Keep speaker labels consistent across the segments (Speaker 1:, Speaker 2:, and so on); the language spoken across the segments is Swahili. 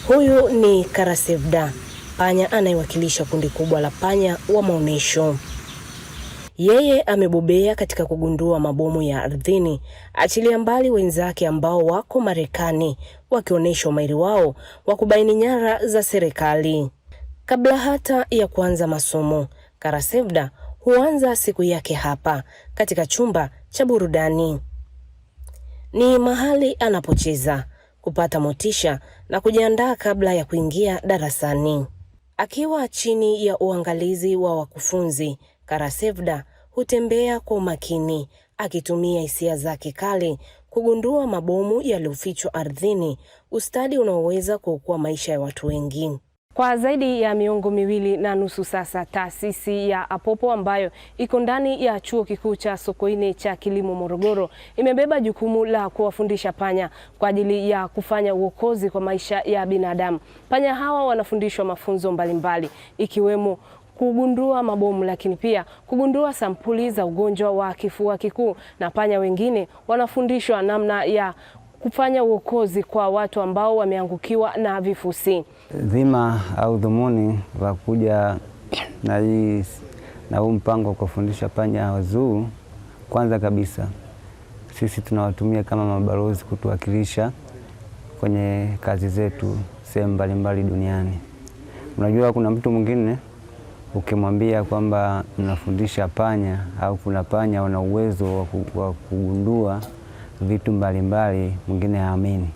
Speaker 1: Huyu ni Karasevda, panya anayewakilisha kundi kubwa la panya wa maonesho. Yeye amebobea katika kugundua mabomu ya ardhini, achilia mbali wenzake ambao wako Marekani wakionyesha umahiri wao wa kubaini nyara za serikali. Kabla hata ya kuanza masomo, Karasevda huanza siku yake hapa katika chumba cha burudani. Ni mahali anapocheza, kupata motisha na kujiandaa kabla ya kuingia darasani. Akiwa chini ya uangalizi wa wakufunzi, Karasevda hutembea kwa umakini, akitumia hisia zake kali kugundua mabomu yaliyofichwa ardhini, ustadi unaoweza kuokoa maisha ya watu wengi. Kwa zaidi ya miongo 2.5 sasa, taasisi ya Apopo ambayo iko ndani ya Chuo Kikuu cha Sokoine cha Kilimo Morogoro imebeba jukumu la kuwafundisha panya kwa ajili ya kufanya uokozi kwa maisha ya binadamu. Panya hawa wanafundishwa mafunzo mbalimbali ikiwemo kugundua mabomu, lakini pia kugundua sampuli za ugonjwa wa kifua kikuu, na panya wengine wanafundishwa namna ya kufanya uokozi kwa watu ambao wameangukiwa na vifusi.
Speaker 2: Dhima au dhumuni wa kuja na huu mpango wa kufundisha panya wa zoo, kwanza kabisa sisi tunawatumia kama mabalozi kutuwakilisha kwenye kazi zetu sehemu mbalimbali duniani. Unajua kuna mtu mwingine ukimwambia kwamba mnafundisha panya au kuna panya wana uwezo wa kugundua vitu mbalimbali, mwingine haamini.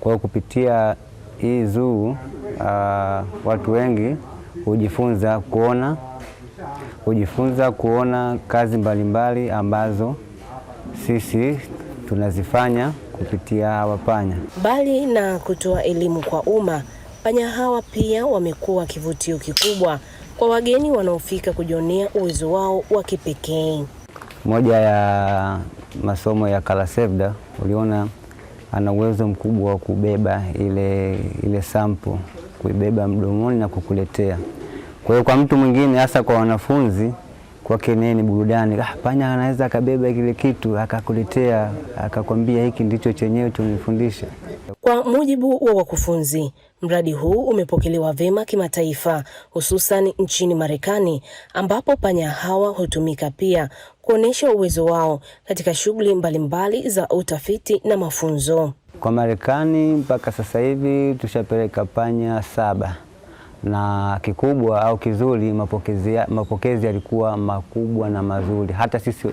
Speaker 2: Kwa kupitia hii zoo watu wengi hujifunza kuona kazi mbalimbali ambazo sisi tunazifanya kupitia hawa panya.
Speaker 1: Bali na kutoa elimu kwa umma, panya hawa pia wamekuwa kivutio kikubwa kwa wageni wanaofika kujionea uwezo wao wa kipekee.
Speaker 2: Moja ya masomo ya Karasevda, uliona ana uwezo mkubwa wa kubeba ile sample, kuibeba mdomoni na kukuletea. Kwa hiyo kwa mtu mwingine, hasa kwa wanafunzi, kwake ni burudani. Panya anaweza akabeba kile kitu akakuletea, akakwambia hiki ndicho chenyewe tunifundisha.
Speaker 1: Kwa mujibu wa wakufunzi, mradi huu umepokelewa vyema kimataifa, hususan nchini Marekani, ambapo panya hawa hutumika pia kuonesha uwezo wao katika shughuli mbalimbali za utafiti na mafunzo.
Speaker 2: Kwa Marekani mpaka sasa hivi tushapeleka panya 7, na kikubwa au kizuri, mapokezi yalikuwa makubwa na mazuri.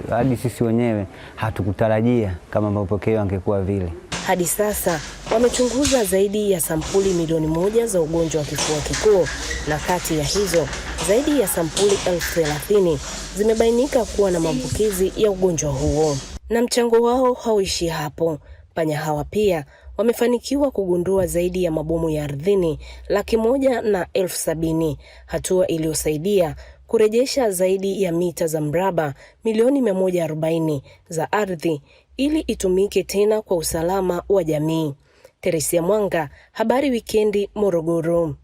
Speaker 2: Hadi sisi wenyewe hatukutarajia kama mapokeo yangekuwa vile.
Speaker 1: Hadi sasa wamechunguza zaidi ya sampuli milioni 1 za ugonjwa wa kifua kikuu, na kati ya hizo zaidi ya sampuli 30,000 zimebainika kuwa na maambukizi ya ugonjwa huo. Na mchango wao hauishi hapo. Panya hawa pia wamefanikiwa kugundua zaidi ya mabomu ya ardhini 170,000, hatua iliyosaidia kurejesha zaidi ya mita za mraba milioni 140 za ardhi ili itumike tena kwa usalama wa jamii. Teresia Mwanga, Habari Wikendi, Morogoro.